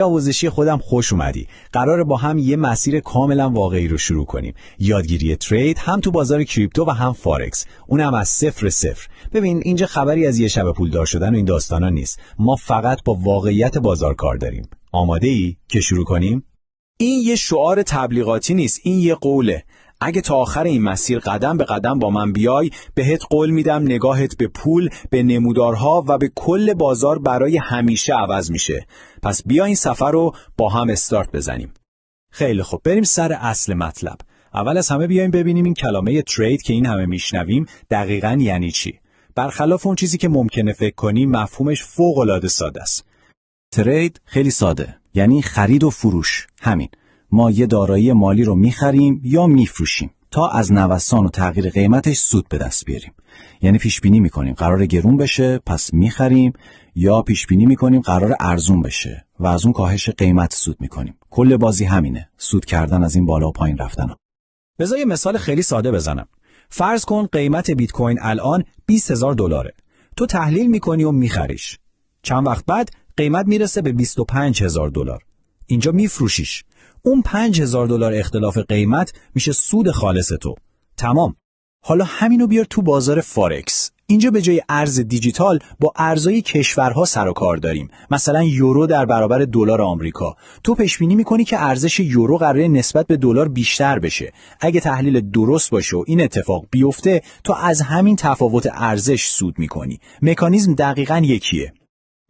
آموزشی خودم خوش اومدی. قراره با هم یه مسیر کاملا واقعی رو شروع کنیم. یادگیری ترید هم تو بازار کریپتو و هم فارکس. اونم از صفر. ببین اینجا خبری از یه شب پولدار شدن و این داستانا نیست. ما فقط با واقعیت بازار کار داریم. آماده ای که شروع کنیم؟ این یه شعار تبلیغاتی نیست، این یه قوله. اگه تا آخر این مسیر قدم به قدم با من بیای، بهت قول میدم نگاهت به پول، به نمودارها و به کل بازار برای همیشه عوض میشه. پس بیا این سفر رو با هم استارت بزنیم. خیلی خوب، بریم سر اصل مطلب. اول از همه بیایم ببینیم این کلمه ترید که این همه میشنویم دقیقاً یعنی چی. برخلاف اون چیزی که ممکنه فکر کنی، مفهومش فوق‌العاده ساده است. ترید خیلی ساده، یعنی خرید و فروش. همین. ما یه دارایی مالی رو میخریم یا میفروشیم تا از نوسان و تغییر قیمتش سود به دست بیاریم. یعنی پیش بینی میکنیم قراره گرون بشه پس میخریم، یا پیش بینی میکنیم قراره ارزون بشه و از اون کاهش قیمت سود میکنیم. کل بازی همینه، سود کردن از این بالا و پایین رفتن. بذار یه مثال خیلی ساده بزنم. فرض کن قیمت بیت کوین الان $20,000. تو تحلیل میکنی و میخریش. چند وقت بعد قیمت میرسه به $25,000. اینجا میفروشیش. اون $5,000 اختلاف قیمت میشه سود خالص تو. تمام. حالا همینو بیار تو بازار فارکس. اینجا به جای ارز دیجیتال با ارزهای کشورها سر و کار داریم. مثلا یورو در برابر دلار آمریکا. تو پیش بینی میکنی که ارزش یورو قراره نسبت به دلار بیشتر بشه. اگه تحلیل درست باشه و این اتفاق بیفته، تو از همین تفاوت ارزش سود میکنی. مکانیزم دقیقاً یکیه.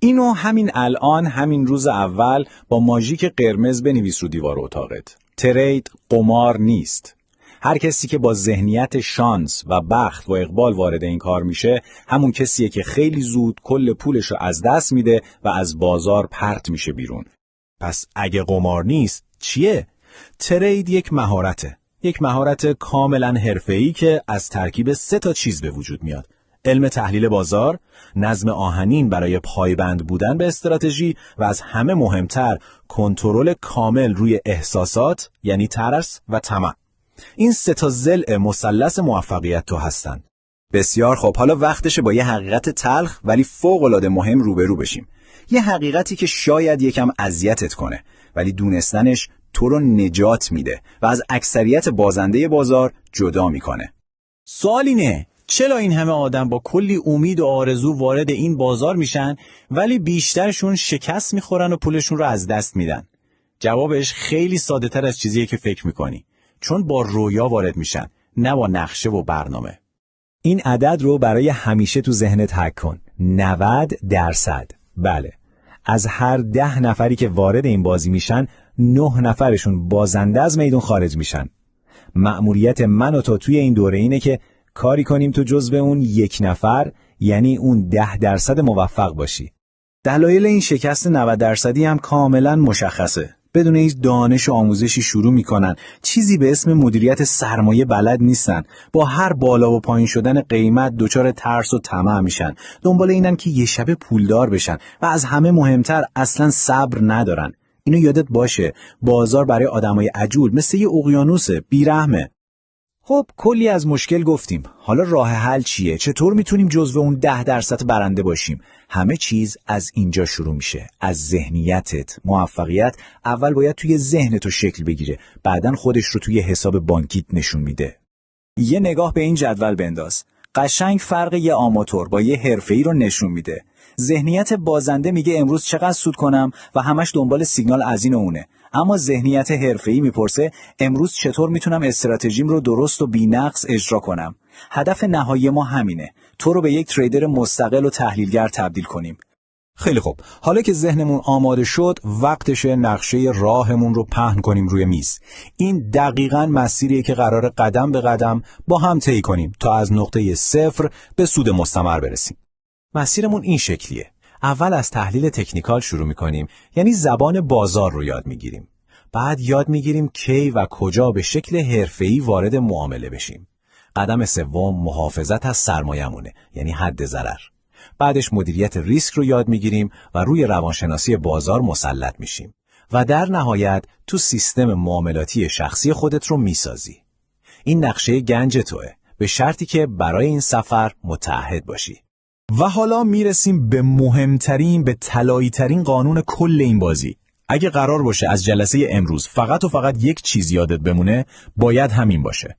اینو همین الان، همین روز اول با ماژیک قرمز بنویس رو دیوار اتاقت. ترید قمار نیست. هر کسی که با ذهنیت شانس و بخت و اقبال وارد این کار میشه، همون کسیه که خیلی زود کل پولشو از دست میده و از بازار پرت میشه بیرون. پس اگه قمار نیست چیه؟ ترید یک مهارته. یک مهارت کاملا حرفه‌ای که از ترکیب 3 چیز به وجود میاد. علم تحلیل بازار، نظم آهنین برای پایبند بودن به استراتژی و از همه مهمتر کنترل کامل روی احساسات، یعنی ترس و طمع. این 3 ضلع مثلث موفقیت تو هستن. بسیار خب، حالا وقتشه با یه حقیقت تلخ ولی فوق‌العاده مهم روبرو بشیم. یه حقیقتی که شاید یکم اذیتت کنه، ولی دونستنش تو رو نجات میده و از اکثریت بازنده بازار جدا میکنه. سوال اینه، چرا این همه آدم با کلی امید و آرزو وارد این بازار میشن ولی بیشترشون شکست میخورن و پولشون رو از دست میدن؟ جوابش خیلی ساده تر از چیزیه که فکر میکنی. چون با رویا وارد میشن، نه با نقشه و برنامه. این عدد رو برای همیشه تو ذهنت حک کن. 90%. بله. از هر 10 نفری که وارد این بازی میشن، 9 نفرشون بازنده از میدون خارج میشن. مأموریت من و تو توی این دوره اینه که کاری کنیم تو جزو اون 1 نفر، یعنی اون 10% موفق باشی. دلایل این شکست 90% هم کاملا مشخصه. بدون هیچ دانش و آموزشی شروع میکنن، چیزی به اسم مدیریت سرمایه بلد نیستن، با هر بالا و پایین شدن قیمت دچار ترس و طمع میشن، دنبال اینن که یه شب پولدار بشن و از همه مهمتر اصلا صبر ندارن. اینو یادت باشه، بازار برای آدمای عجول مثل یه اقیانوسه، بیرحمه. خب کلی از مشکل گفتیم. حالا راه حل چیه؟ چطور میتونیم جزو اون 10% برنده باشیم؟ همه چیز از اینجا شروع میشه، از ذهنیتت. موفقیت اول باید توی ذهنتو شکل بگیره، بعدن خودش رو توی حساب بانکیت نشون میده. یه نگاه به این جدول بنداز. قشنگ فرق یه آماتور با یه حرفه‌ای رو نشون میده. ذهنیت بازنده میگه امروز چقدر سود کنم و همش دنبال سیگنال از این و اونه. اما ذهنیت حرفه‌ای میپرسه امروز چطور میتونم استراتژیم رو درست و بی‌نقص اجرا کنم. هدف نهایی ما همینه، تو رو به یک تریدر مستقل و تحلیلگر تبدیل کنیم. خیلی خوب، حالا که ذهنمون آماده شد، وقتشه نقشه راهمون رو پهن کنیم روی میز. این دقیقاً مسیریه که قراره قدم به قدم با هم طی کنیم تا از نقطه 0 به سود مستمر برسیم. مسیرمون این شکلیه. اول از تحلیل تکنیکال شروع میکنیم، یعنی زبان بازار رو یاد میگیریم. بعد یاد میگیریم کی و کجا به شکل حرفه‌ای وارد معامله بشیم. قدم سوم محافظت از سرمایه‌مونه، یعنی حد ضرر. بعدش مدیریت ریسک رو یاد میگیریم و روی روانشناسی بازار مسلط میشیم. و در نهایت تو سیستم معاملاتی شخصی خودت رو میسازی. این نقشه گنج توئه، به شرطی که برای این سفر متعهد باشی. و حالا میرسیم به مهمترین، به طلایی‌ترین قانون کل این بازی. اگه قرار باشه از جلسه امروز فقط و فقط یک چیز یادت بمونه، باید همین باشه.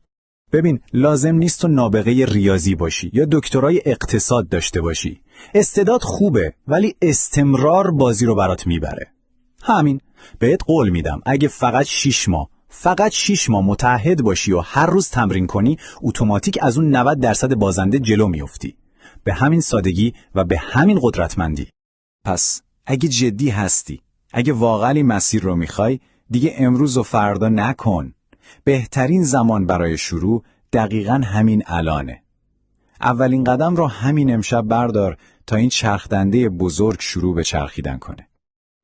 ببین، لازم نیست تو نابغه ریاضی باشی یا دکترای اقتصاد داشته باشی. استعداد خوبه، ولی استمرار بازی رو برات میبره. همین. بهت قول میدم اگه فقط 6 ماه متعهد باشی و هر روز تمرین کنی، اتوماتیک از اون 90% بازنده جلو میافتی. به همین سادگی و به همین قدرتمندی. پس اگه جدی هستی، اگه واقعا این مسیر رو میخوای، دیگه امروز و فردا نکن. بهترین زمان برای شروع دقیقاً همین الانه. اولین قدم رو همین امشب بردار تا این چرخدنده بزرگ شروع به چرخیدن کنه.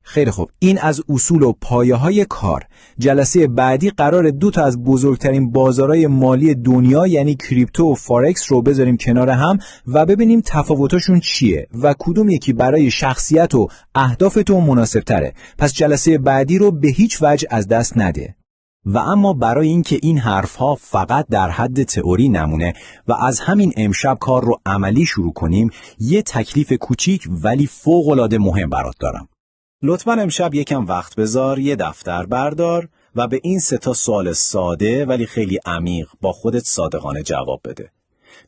خیلی خوب، این از اصول و پایه‌های کار. جلسه بعدی قرار 2 تا از بزرگترین بازارهای مالی دنیا یعنی کریپتو و فارکس رو بذاریم کنار هم و ببینیم تفاوتاشون چیه و کدوم یکی برای شخصیت و اهداف تو مناسب تره. پس جلسه بعدی رو به هیچ وجه از دست نده. و اما برای اینکه این حرفها فقط در حد تئوری نمونه و از همین امشب کار رو عملی شروع کنیم، یه تکلیف کوچیک ولی فوق‌العاده مهم برات دارم. لطفاً امشب یکم وقت بذار، یه دفتر بردار و به این 3 سوال ساده ولی خیلی عمیق با خودت صادقانه جواب بده.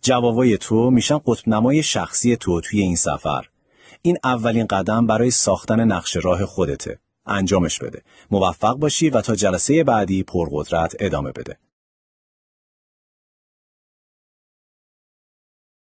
جوابای تو میشن قطب نمای شخصی تو توی این سفر. این اولین قدم برای ساختن نقشه راه خودته. انجامش بده. موفق باشی و تا جلسه بعدی پرقدرت ادامه بده.